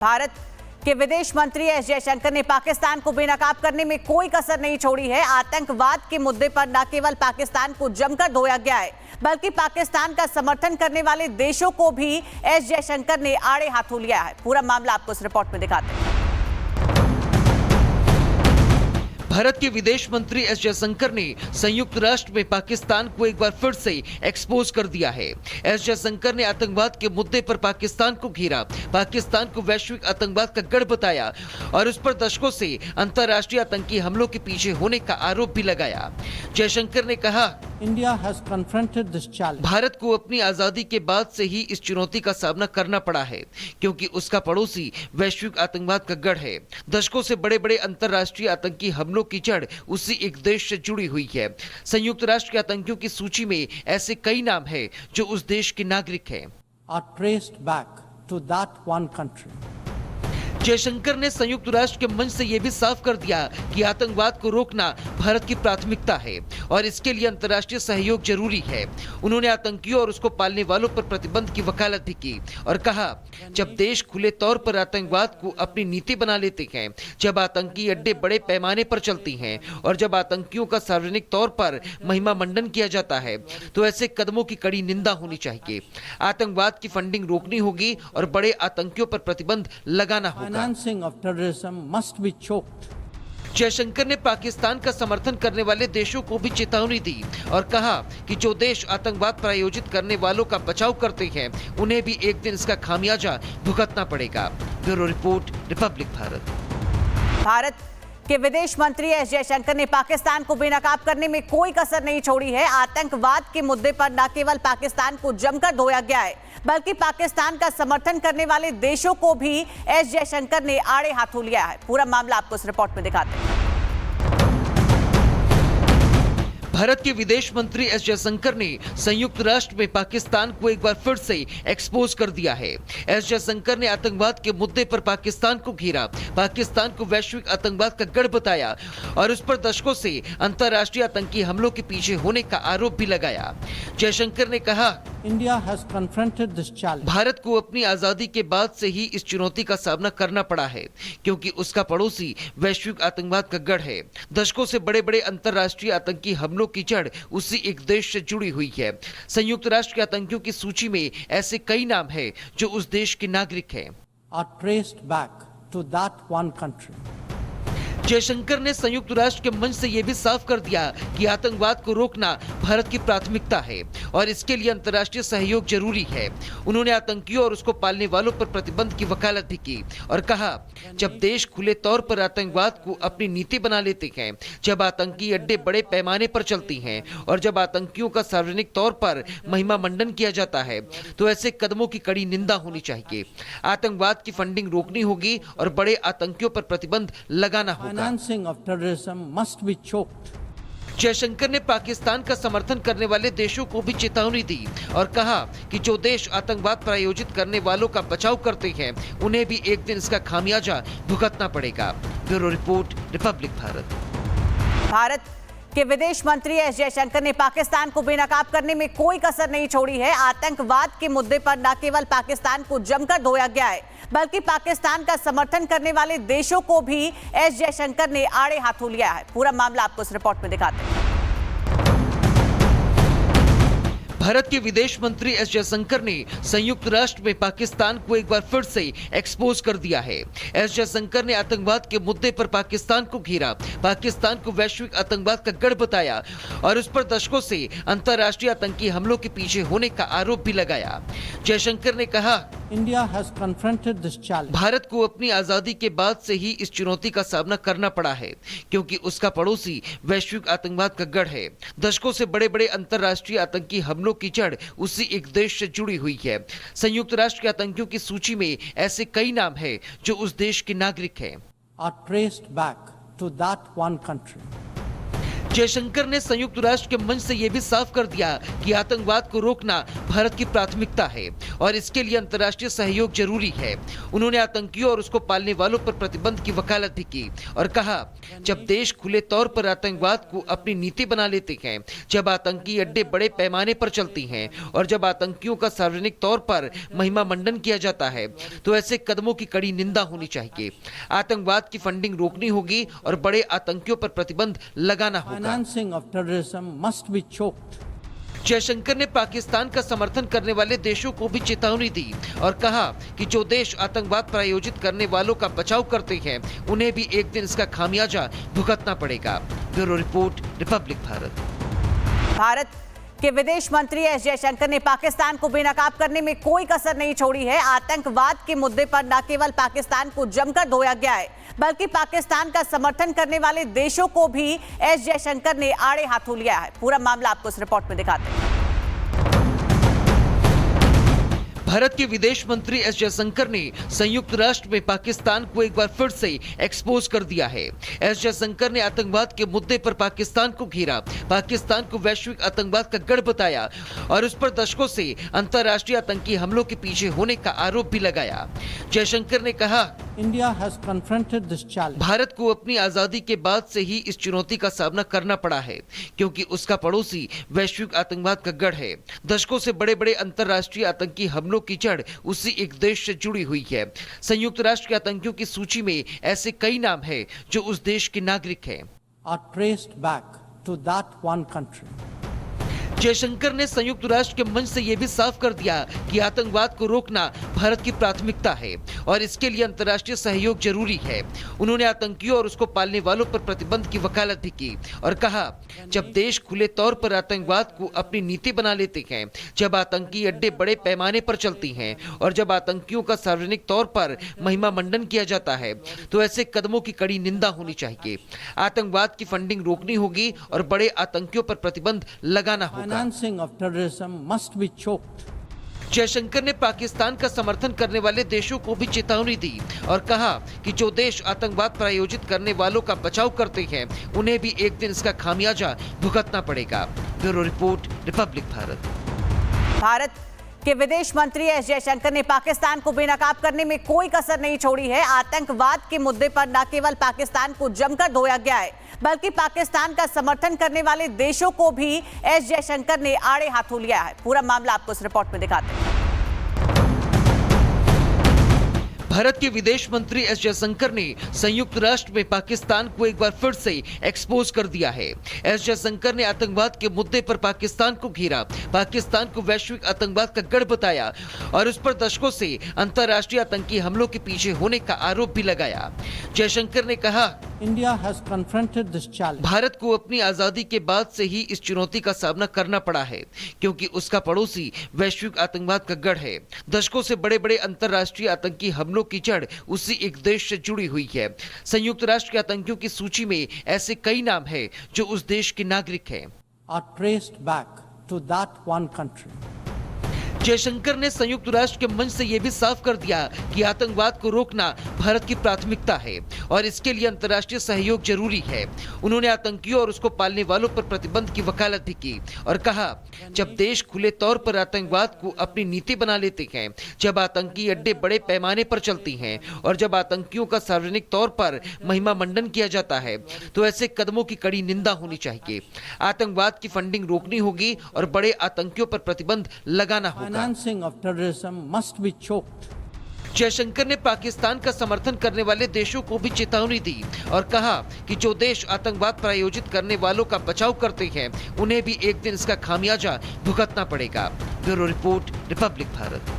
भारत के विदेश मंत्री एस जयशंकर ने पाकिस्तान को बेनकाब करने में कोई कसर नहीं छोड़ी है। आतंकवाद के मुद्दे पर न केवल पाकिस्तान को जमकर धोया गया है, बल्कि पाकिस्तान का समर्थन करने वाले देशों को भी एस जयशंकर ने आड़े हाथों लिया है। पूरा मामला आपको इस रिपोर्ट में दिखाते हैं। भारत के विदेश मंत्री एस जयशंकर ने संयुक्त राष्ट्र में पाकिस्तान को एक बार फिर से एक्सपोज कर दिया है। एस जयशंकर ने आतंकवाद के मुद्दे पर पाकिस्तान को घेरा, पाकिस्तान को वैश्विक आतंकवाद का गढ़ बताया और उस पर दशकों से अंतर्राष्ट्रीय आतंकी हमलों के पीछे होने का आरोप भी लगाया। जयशंकर ने कहा, India has confronted this challenge. Bharat को अपनी आजादी के बाद से ही इस चुनौती का सामना करना पड़ा है, क्योंकि उसका पड़ोसी वैश्विक आतंकवाद का गढ़ है। दशकों से बड़े बड़े अंतर्राष्ट्रीय आतंकी हमलों की जड़ उसी एक देश से जुड़ी हुई है। संयुक्त राष्ट्र के आतंकियों की सूची में ऐसे कई नाम हैं जो उस देश के नागरिक हैं। Are traced back to that one country. Jaishankar ने संयुक्त राष्ट्र के मंच से यह भी साफ कर दिया कि आतंकवाद को रोकना भारत की प्राथमिकता है और इसके लिए अंतर्राष्ट्रीय सहयोग जरूरी है। उन्होंने आतंकियों और उसको पालने वालों पर प्रतिबंध की वकालत भी की और कहा, जब देश खुले तौर पर आतंकवाद को अपनी नीति बना लेते हैं, जब आतंकी अड्डे बड़े पैमाने पर चलती हैं और जब आतंकियों का सार्वजनिक तौर पर महिमा मंडन किया जाता है, तो ऐसे कदमों की कड़ी निंदा होनी चाहिए। आतंकवाद की फंडिंग रोकनी होगी और बड़े आतंकियों पर प्रतिबंध लगाना होगा। Financing of terrorism must be choked. Jaishankar ने पाकिस्तान का समर्थन करने वाले देशों को भी चेतावनी दी और कहा कि जो देश आतंकवाद प्रायोजित करने वालों का बचाव करते हैं, उन्हें भी एक दिन इसका खामियाजा भुगतना पड़ेगा। Bureau report, Republic Bharat. Bharat के विदेश मंत्री एस जयशंकर ने पाकिस्तान को बेनकाब करने में कोई कसर नहीं छोड़ी है। आतंकवाद के मुद्दे पर न केवल पाकिस्तान को जमकर धोया गया है, बल्कि पाकिस्तान का समर्थन करने वाले देशों को भी एस जयशंकर ने आड़े हाथों लिया है। पूरा मामला आपको इस रिपोर्ट में दिखाते हैं। भारत के विदेश मंत्री एस जयशंकर ने संयुक्त राष्ट्र में पाकिस्तान को एक बार फिर से एक्सपोज कर दिया है। एस जयशंकर ने आतंकवाद के मुद्दे पर पाकिस्तान को घेरा, पाकिस्तान को वैश्विक आतंकवाद का गढ़ बताया और उस पर दशकों से अंतर्राष्ट्रीय आतंकी हमलों के पीछे होने का आरोप भी लगाया। जयशंकर ने कहा, India has confronted this challenge. Bharat को अपनी आजादी के बाद से ही इस चुनौती का सामना करना पड़ा है, क्योंकि उसका पड़ोसी वैश्विक आतंकवाद का गढ़ है। दशकों से बड़े बड़े अंतर्राष्ट्रीय आतंकी हमलों की जड़ उसी एक देश से जुड़ी हुई है। संयुक्त राष्ट्र के आतंकियों की सूची में ऐसे कई नाम हैं जो उस देश के नागरिक हैं। Are traced back to that one country. Jaishankar ने संयुक्त राष्ट्र के मंच से यह भी साफ कर दिया कि आतंकवाद को रोकना भारत की प्राथमिकता है और इसके लिए अंतर्राष्ट्रीय सहयोग जरूरी है। उन्होंने आतंकियों और उसको पालने वालों पर प्रतिबंध की वकालत भी की और कहा, जब देश खुले तौर पर आतंकवाद को अपनी नीति बना लेते हैं, जब आतंकी अड्डे बड़े पैमाने पर चलती हैं और जब आतंकियों का सार्वजनिक तौर पर महिमा मंडन किया जाता है, तो ऐसे कदमों की कड़ी निंदा होनी चाहिए। आतंकवाद की फंडिंग रोकनी होगी और बड़े आतंकियों पर प्रतिबंध लगाना होगा। Financing of terrorism must be choked. Jaishankar ने पाकिस्तान का समर्थन करने वाले देशों को भी चेतावनी दी और कहा कि जो देश आतंकवाद प्रायोजित करने वालों का बचाव करते हैं, उन्हें भी एक दिन इसका खामियाजा भुगतना पड़ेगा। Bureau report, Republic Bharat. Bharat के विदेश मंत्री एस जयशंकर ने पाकिस्तान को बेनकाब करने में कोई कसर नहीं छोड़ी है। आतंकवाद के मुद्दे पर न केवल पाकिस्तान को जमकर धोया गया है, बल्कि पाकिस्तान का समर्थन करने वाले देशों को भी एस जयशंकर ने आड़े हाथों लिया है। पूरा मामला आपको इस रिपोर्ट में दिखाते हैं। भारत के विदेश मंत्री एस जयशंकर ने संयुक्त राष्ट्र में पाकिस्तान को एक बार फिर से एक्सपोज कर दिया है। एस जयशंकर ने आतंकवाद के मुद्दे पर पाकिस्तान को घेरा, पाकिस्तान को वैश्विक आतंकवाद का गढ़ बताया और उस पर दशकों से अंतर्राष्ट्रीय आतंकी हमलों के पीछे होने का आरोप भी लगाया। जयशंकर ने कहा, India has confronted this challenge. Bharat को अपनी आजादी के बाद से ही इस चुनौती का सामना करना पड़ा है, क्योंकि उसका पड़ोसी वैश्विक आतंकवाद का गढ़ है। दशकों से बड़े बड़े अंतर्राष्ट्रीय आतंकी हमलों की जड़ उसी एक देश से जुड़ी हुई है। संयुक्त राष्ट्र के आतंकियों की सूची में ऐसे कई नाम हैं जो उस देश के नागरिक हैं। Are traced back to that one country. Jaishankar ने संयुक्त राष्ट्र के मंच से यह भी साफ कर दिया कि आतंकवाद को रोकना भारत की प्राथमिकता है और इसके लिए अंतर्राष्ट्रीय सहयोग जरूरी है। उन्होंने आतंकियों और उसको पालने वालों पर प्रतिबंध की वकालत भी की और कहा, जब देश खुले तौर पर आतंकवाद को अपनी नीति बना लेते हैं, जब आतंकी अड्डे बड़े पैमाने पर चलती हैं और जब आतंकियों का सार्वजनिक तौर पर महिमा मंडन किया जाता है, तो ऐसे कदमों की कड़ी निंदा होनी चाहिए। आतंकवाद की फंडिंग रोकनी होगी और बड़े आतंकियों पर प्रतिबंध लगाना होगा। Financing of terrorism must be choked. Jaishankar ने पाकिस्तान का समर्थन करने वाले देशों को भी चेतावनी दी और कहा कि जो देश आतंकवाद प्रायोजित करने वालों का बचाव करते हैं, उन्हें भी एक दिन इसका खामियाजा भुगतना पड़ेगा। Bureau report, Republic Bharat. Bharat के विदेश मंत्री एस जयशंकर ने पाकिस्तान को बेनकाब करने में कोई कसर नहीं छोड़ी है। आतंकवाद के मुद्दे पर न केवल पाकिस्तान को जमकर धोया गया है, बल्कि पाकिस्तान का समर्थन करने वाले देशों को भी एस जयशंकर ने आड़े हाथों लिया है। पूरा मामला आपको इस रिपोर्ट में दिखाते हैं। भारत के विदेश मंत्री एस जयशंकर ने संयुक्त राष्ट्र में पाकिस्तान को एक बार फिर से एक्सपोज कर दिया है। एस जयशंकर ने आतंकवाद के मुद्दे पर पाकिस्तान को घेरा, पाकिस्तान को वैश्विक आतंकवाद का गढ़ बताया और उस पर दशकों से अंतर्राष्ट्रीय आतंकी हमलों के पीछे होने का आरोप भी लगाया। जयशंकर ने कहा, India has confronted this challenge. Bharat को अपनी आजादी के बाद से ही इस चुनौती का सामना करना पड़ा है, क्योंकि उसका पड़ोसी वैश्विक आतंकवाद का गढ़ है। दशकों से बड़े बड़े अंतर्राष्ट्रीय आतंकी हमलों की जड़ उसी एक देश से जुड़ी हुई है। संयुक्त राष्ट्र के आतंकियों की सूची में ऐसे कई नाम हैं जो उस देश के नागरिक हैं। Are traced back to that one country. Jaishankar ने संयुक्त राष्ट्र के मंच से यह भी साफ कर दिया कि आतंकवाद को रोकना भारत की प्राथमिकता है और इसके लिए अंतर्राष्ट्रीय सहयोग जरूरी है। उन्होंने आतंकियों और उसको पालने वालों पर प्रतिबंध की वकालत भी की और कहा, जब देश खुले तौर पर आतंकवाद को अपनी नीति बना लेते हैं, जब आतंकी अड्डे बड़े पैमाने पर चलती हैं और जब आतंकियों का सार्वजनिक तौर पर महिमा मंडन किया जाता है, तो ऐसे कदमों की कड़ी निंदा होनी चाहिए। आतंकवाद की फंडिंग रोकनी होगी और बड़े आतंकियों पर प्रतिबंध लगाना होगा। Financing of terrorism must be choked. Jaishankar ने पाकिस्तान का समर्थन करने वाले देशों को भी चेतावनी दी और कहा कि जो देश आतंकवाद प्रायोजित करने वालों का बचाव करते हैं, उन्हें भी एक दिन इसका खामियाजा भुगतना पड़ेगा। Bureau report, Republic Bharat. Bharat के विदेश मंत्री एस जयशंकर ने पाकिस्तान को बेनकाब करने में कोई कसर नहीं छोड़ी है। आतंकवाद के मुद्दे पर न केवल पाकिस्तान को जमकर धोया गया है, बल्कि पाकिस्तान का समर्थन करने वाले देशों को भी एस जयशंकर ने आड़े हाथों लिया है। पूरा मामला आपको इस रिपोर्ट में दिखाते हैं। भारत के विदेश मंत्री एस जयशंकर ने संयुक्त राष्ट्र में पाकिस्तान को एक बार फिर से एक्सपोज कर दिया है। एस जयशंकर ने आतंकवाद के मुद्दे पर पाकिस्तान को घेरा, पाकिस्तान को वैश्विक आतंकवाद का गढ़ बताया और उस पर दशकों से अंतर्राष्ट्रीय आतंकी हमलों के पीछे होने का आरोप भी लगाया। जयशंकर ने कहा, India has confronted this challenge. Bharat को अपनी आजादी के बाद से ही इस चुनौती का सामना करना पड़ा है, क्योंकि उसका पड़ोसी वैश्विक आतंकवाद का गढ़ है। दशकों से बड़े बड़े अंतर्राष्ट्रीय आतंकी हमलों की जड़ उसी एक देश से जुड़ी हुई है। संयुक्त राष्ट्र के आतंकियों की सूची में ऐसे कई नाम हैं जो उस देश के नागरिक हैं। Are traced back to that one country. Jaishankar ने संयुक्त राष्ट्र के मंच से यह भी साफ कर दिया कि आतंकवाद को रोकना भारत की प्राथमिकता है और इसके लिए अंतर्राष्ट्रीय सहयोग जरूरी है। उन्होंने आतंकियों और उसको पालने वालों पर प्रतिबंध की वकालत भी की और कहा, जब देश खुले तौर पर आतंकवाद को अपनी नीति बना लेते हैं, जब आतंकी अड्डे बड़े पैमाने पर चलती हैं और जब आतंकियों का सार्वजनिक तौर पर महिमा मंडन किया जाता है, तो ऐसे कदमों की कड़ी निंदा होनी चाहिए। आतंकवाद की फंडिंग रोकनी होगी और बड़े आतंकियों पर प्रतिबंध लगाना होगा। Financing of terrorism must be choked. Jaishankar ने पाकिस्तान का समर्थन करने वाले देशों को भी चेतावनी दी और कहा कि जो देश आतंकवाद प्रायोजित करने वालों का बचाव करते हैं, उन्हें भी एक दिन इसका खामियाजा भुगतना पड़ेगा। Bureau report, Republic Bharat.